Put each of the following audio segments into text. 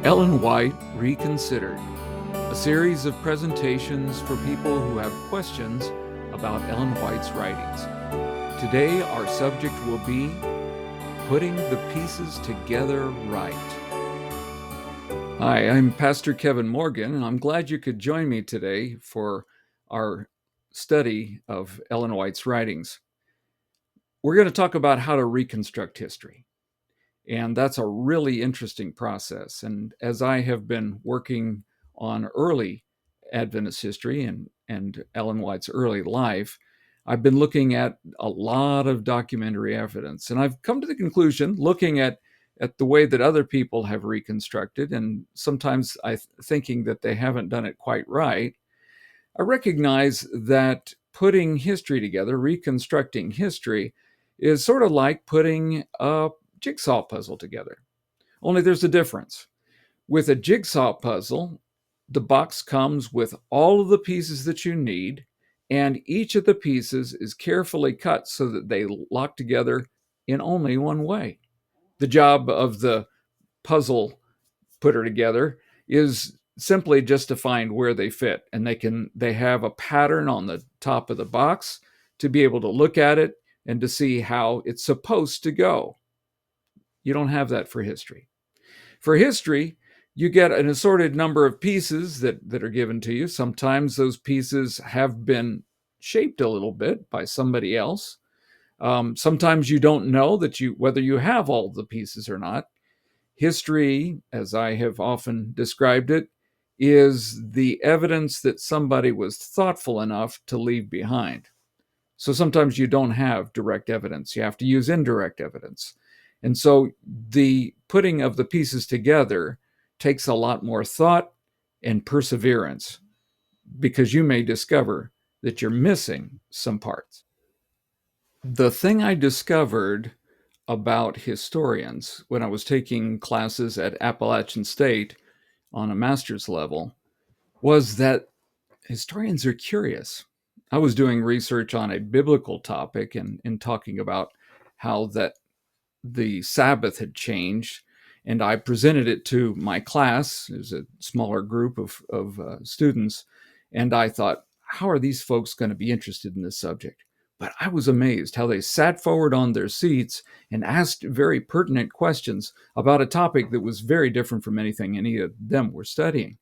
Ellen White Reconsidered, a series of presentations for people who have questions about Ellen White's writings. Today, our subject will be putting the pieces together right. Hi, I'm Pastor Kevin Morgan, and I'm glad you could join me today for our study of Ellen White's writings. We're going to talk about how to reconstruct history. And that's a really interesting process. And as I have been working on early Adventist history and Ellen White's early life, I've been looking at a lot of documentary evidence. And I've come to the conclusion, looking at the way that other people have reconstructed, and sometimes thinking that they haven't done it quite right, I recognize that putting history together, reconstructing history, is sort of like putting a jigsaw puzzle together. Only there's a difference. With a jigsaw puzzle, the box comes with all of the pieces that you need, and each of the pieces is carefully cut so that they lock together in only one way. The job of the puzzle putter together is simply just to find where they fit, and they have a pattern on the top of the box to be able to look at it and to see how it's supposed to go. You don't have that for history. For history, you get an assorted number of pieces that are given to you. Sometimes those pieces have been shaped a little bit by somebody else. Sometimes you don't know whether you have all the pieces or not. History, as I have often described it, is the evidence that somebody was thoughtful enough to leave behind. So sometimes you don't have direct evidence. You have to use indirect evidence. And so the putting of the pieces together takes a lot more thought and perseverance, because you may discover that you're missing some parts. The thing I discovered about historians when I was taking classes at Appalachian State on a master's level was that historians are curious. I was doing research on a biblical topic and talking about how that the Sabbath had changed, and I presented it to my class. It was a smaller group of students, and I thought, how are these folks going to be interested in this subject? But I was amazed how they sat forward on their seats and asked very pertinent questions about a topic that was very different from anything any of them were studying.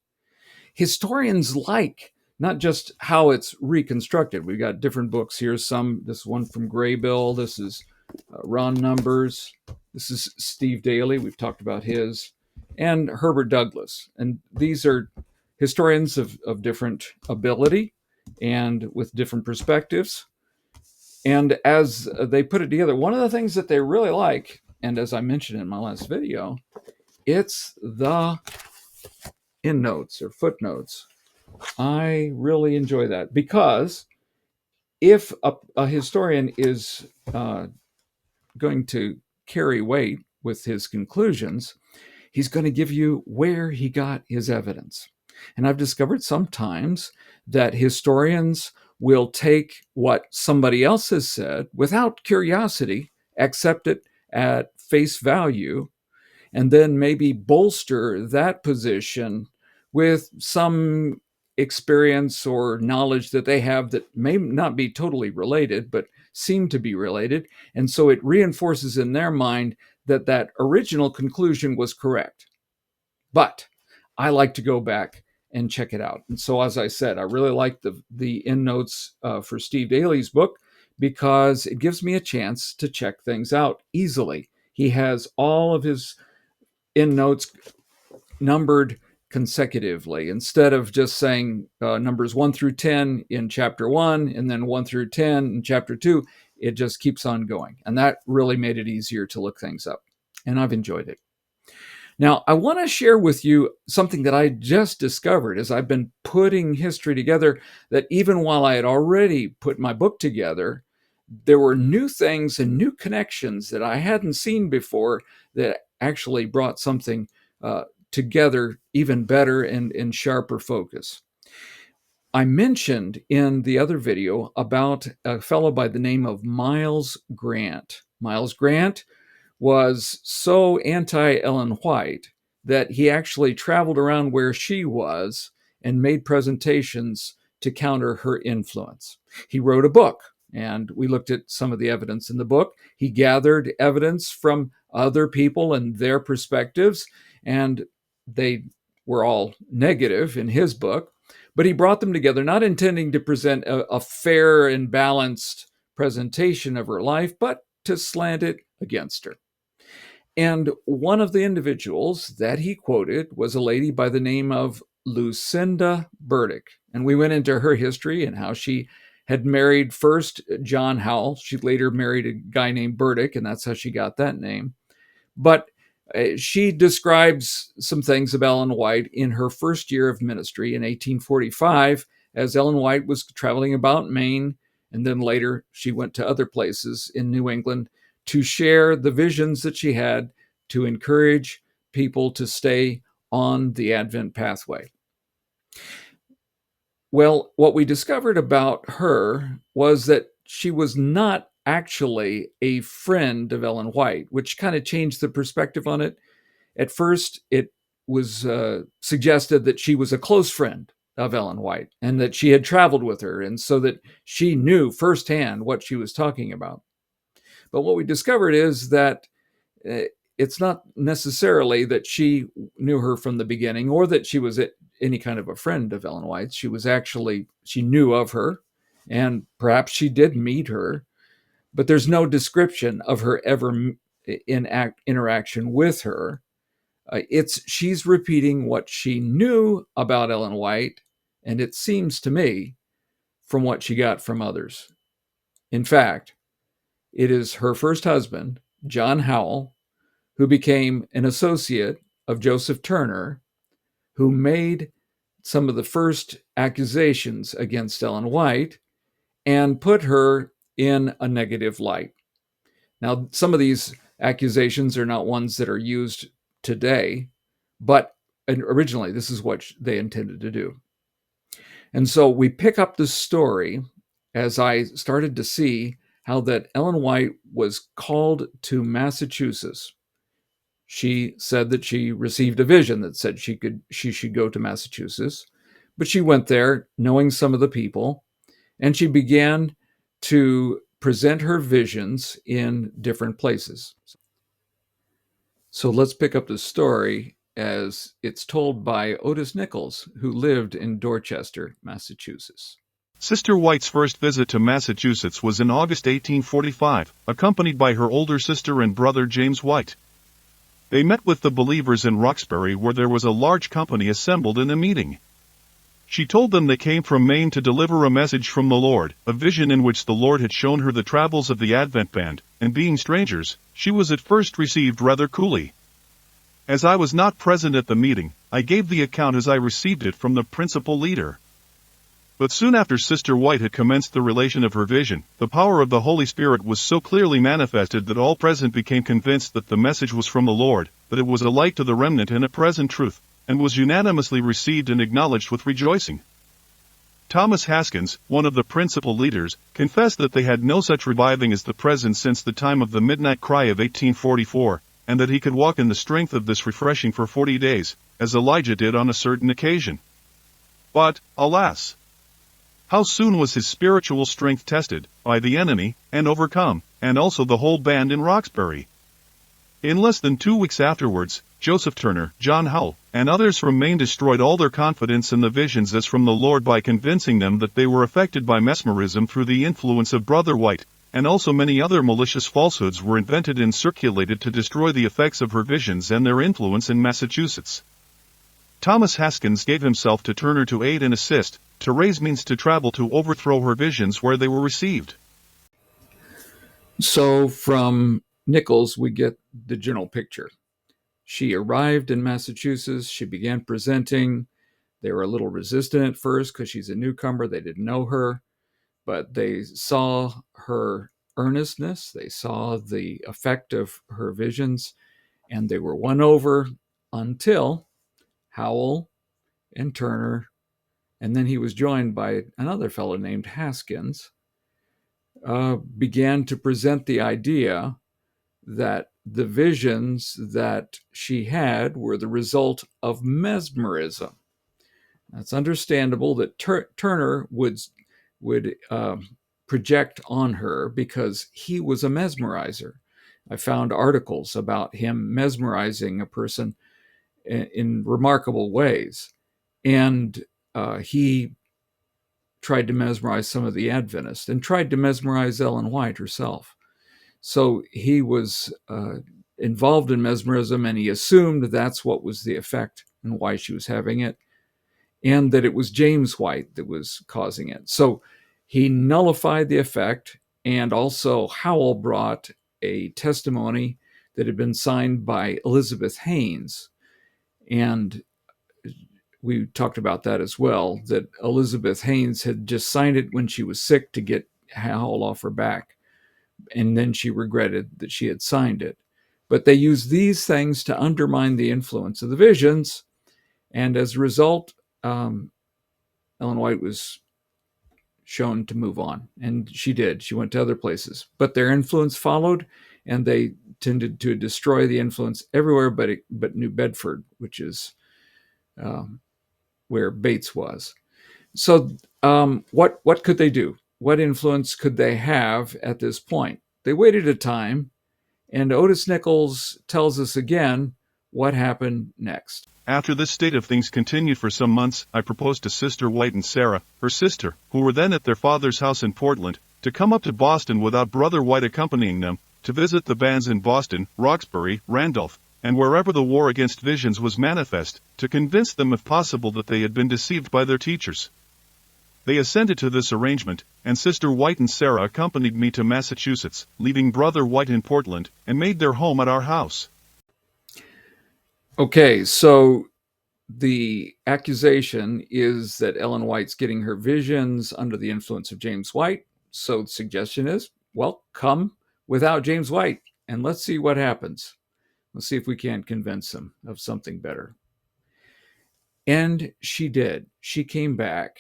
Historians like not just how it's reconstructed. We've got different books here. This one from Graybill. This is Ron Numbers. This is Steve Daly. We've talked about his. And Herbert Douglas. And these are historians of different ability and with different perspectives. And as they put it together, one of the things that they really like, and as I mentioned in my last video, it's the endnotes or footnotes. I really enjoy that, because if a historian is going to carry weight with his conclusions, he's going to give you where he got his evidence. And I've discovered sometimes that historians will take what somebody else has said without curiosity, accept it at face value, and then maybe bolster that position with some experience or knowledge that they have that may not be totally related, but seem to be related. And so it reinforces in their mind that that original conclusion was correct. But I like to go back and check it out. And so, as I said, I really like the endnotes for Steve Daly's book, because it gives me a chance to check things out easily. He has all of his endnotes numbered consecutively, instead of just saying numbers 1 through 10 in chapter 1 and then 1 through 10 in chapter 2. It just keeps on going. And that really made it easier to look things up. And I've enjoyed it. Now, I want to share with you something that I just discovered as I've been putting history together, that even while I had already put my book together, there were new things and new connections that I hadn't seen before that actually brought something together even better and in sharper focus. I mentioned in the other video about a fellow by the name of Miles Grant. Miles Grant was so anti-Ellen White that he actually traveled around where she was and made presentations to counter her influence. He wrote a book, and we looked at some of the evidence in the book. He gathered evidence from other people and their perspectives, and they were all negative in his book, but he brought them together, not intending to present a fair and balanced presentation of her life, but to slant it against her. And one of the individuals that he quoted was a lady by the name of Lucinda Burdick. And we went into her history and how she had married first John Howell. She later married a guy named Burdick, and that's how she got that name. But she describes some things of Ellen White in her first year of ministry in 1845, as Ellen White was traveling about Maine, and then later she went to other places in New England to share the visions that she had to encourage people to stay on the Advent pathway. Well, what we discovered about her was that she was not actually a friend of Ellen White, which kind of changed the perspective on it. At first, it was suggested that she was a close friend of Ellen White and that she had traveled with her, and so that she knew firsthand what she was talking about. But what we discovered is that it's not necessarily that she knew her from the beginning or that she was any kind of a friend of Ellen White's. She knew of her, and perhaps she did meet her, but there's no description of her ever interaction with her. She's repeating what she knew about Ellen White, and it seems to me from what she got from others. In fact, it is her first husband, John Howell, who became an associate of Joseph Turner, who made some of the first accusations against Ellen White and put her in a negative light. Now, some of these accusations are not ones that are used today, but originally this is what they intended to do. And so we pick up the story as I started to see how that Ellen White was called to Massachusetts. She said that she received a vision that said she should go to Massachusetts, but she went there knowing some of the people, and she began to present her visions in different places. So let's pick up the story as it's told by Otis Nichols, who lived in Dorchester, Massachusetts. Sister White's first visit to Massachusetts was in August 1845, accompanied by her older sister and brother James White. They met with the believers in Roxbury, where there was a large company assembled in a meeting. She told them they came from Maine to deliver a message from the Lord, a vision in which the Lord had shown her the travels of the Advent band, and being strangers, she was at first received rather coolly. As I was not present at the meeting, I gave the account as I received it from the principal leader. But soon after Sister White had commenced the relation of her vision, the power of the Holy Spirit was so clearly manifested that all present became convinced that the message was from the Lord, that it was a light to the remnant and a present truth, and was unanimously received and acknowledged with rejoicing. Thomas Haskins, one of the principal leaders, confessed that they had no such reviving as the present since the time of the midnight cry of 1844, and that he could walk in the strength of this refreshing for 40 days, as Elijah did on a certain occasion. But, alas! How soon was his spiritual strength tested, by the enemy, and overcome, and also the whole band in Roxbury. In less than 2 weeks afterwards, Joseph Turner, John Howell, and others from Maine destroyed all their confidence in the visions as from the Lord by convincing them that they were affected by mesmerism through the influence of Brother White, and also many other malicious falsehoods were invented and circulated to destroy the effects of her visions and their influence in Massachusetts. Thomas Haskins gave himself to Turner to aid and assist, to raise means to travel to overthrow her visions where they were received. So from Nichols, we get the general picture. She arrived in Massachusetts. She began presenting. They were a little resistant at first because she's a newcomer. They didn't know her, but they saw her earnestness. They saw the effect of her visions, and they were won over until Howell and Turner, and then he was joined by another fellow named Haskins, began to present the idea that the visions that she had were the result of mesmerism. It's understandable that Turner would project on her because he was a mesmerizer. I found articles about him mesmerizing a person in remarkable ways, and he tried to mesmerize some of the Adventists and tried to mesmerize Ellen White herself. So he was involved in mesmerism, and he assumed that's what was the effect and why she was having it, and that it was James White that was causing it. So he nullified the effect, and also Howell brought a testimony that had been signed by Elizabeth Haynes. And we talked about that as well, that Elizabeth Haynes had just signed it when she was sick to get Howell off her back. And then she regretted that she had signed it. But they used these things to undermine the influence of the visions. And as a result, Ellen White was shown to move on. And she did. She went to other places. But their influence followed, and they tended to destroy the influence everywhere but New Bedford, which is where Bates was. So what could they do? What influence could they have at this point? They waited a time, and Otis Nichols tells us again what happened next. After this state of things continued for some months, I proposed to Sister White and Sarah, her sister, who were then at their father's house in Portland, to come up to Boston without Brother White accompanying them, to visit the bands in Boston, Roxbury, Randolph, and wherever the war against visions was manifest, to convince them if possible that they had been deceived by their teachers. They assented to this arrangement, and Sister White and Sarah accompanied me to Massachusetts, leaving Brother White in Portland, and made their home at our house. Okay, so the accusation is that Ellen White's getting her visions under the influence of James White. So the suggestion is, well, come without James White, and let's see what happens. Let's see if we can't convince them of something better. And she did. She came back,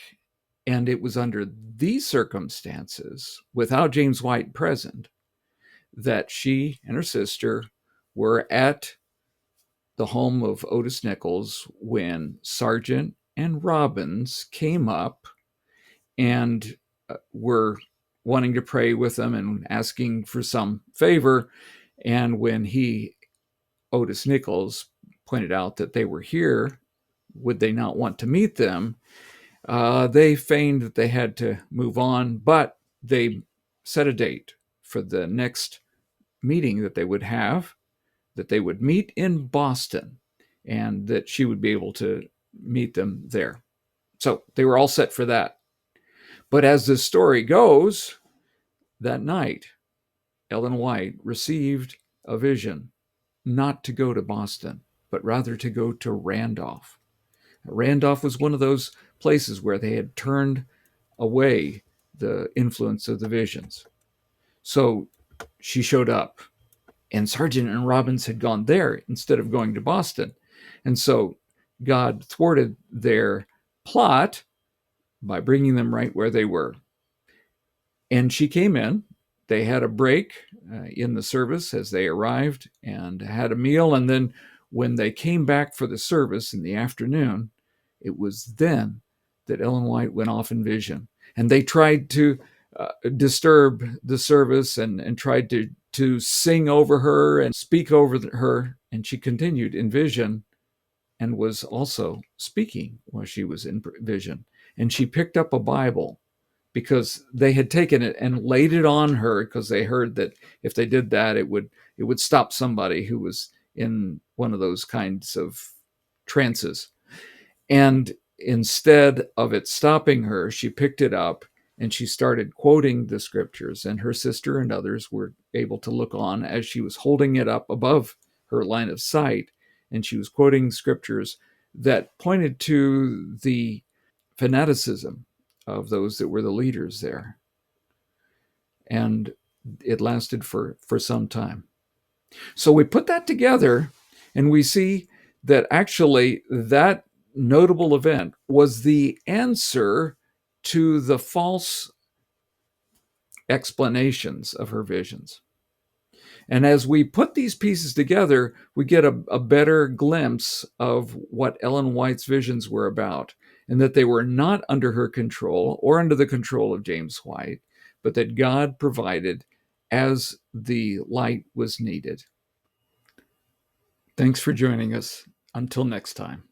and it was under these circumstances, without James White present, that she and her sister were at the home of Otis Nichols when Sargent and Robbins came up and were wanting to pray with them and asking for some favor. And when Otis Nichols, pointed out that they were here, would they not want to meet them? They feigned that they had to move on, but they set a date for the next meeting that they would have, that they would meet in Boston, and that she would be able to meet them there. So they were all set for that. But as the story goes, that night, Ellen White received a vision not to go to Boston, but rather to go to Randolph. Randolph was one of those places where they had turned away the influence of the visions. So she showed up, and Sargent and Robbins had gone there instead of going to Boston. And so God thwarted their plot by bringing them right where they were. And she came in. They had a break in the service as they arrived and had a meal. And then when they came back for the service in the afternoon, it was then that Ellen White went off in vision. And they tried to disturb the service and tried to sing over her and speak over her. And she continued in vision and was also speaking while she was in vision. And she picked up a Bible because they had taken it and laid it on her because they heard that if they did that, it would stop somebody who was in one of those kinds of trances. And instead of it stopping her, she picked it up and she started quoting the scriptures, and her sister and others were able to look on as she was holding it up above her line of sight, and she was quoting scriptures that pointed to the fanaticism of those that were the leaders there. And it lasted for some time. So we put that together, and we see that actually that notable event was the answer to the false explanations of her visions. And as we put these pieces together, we get a better glimpse of what Ellen White's visions were about, and that they were not under her control or under the control of James White, but that God provided as the light was needed. Thanks for joining us. Until next time.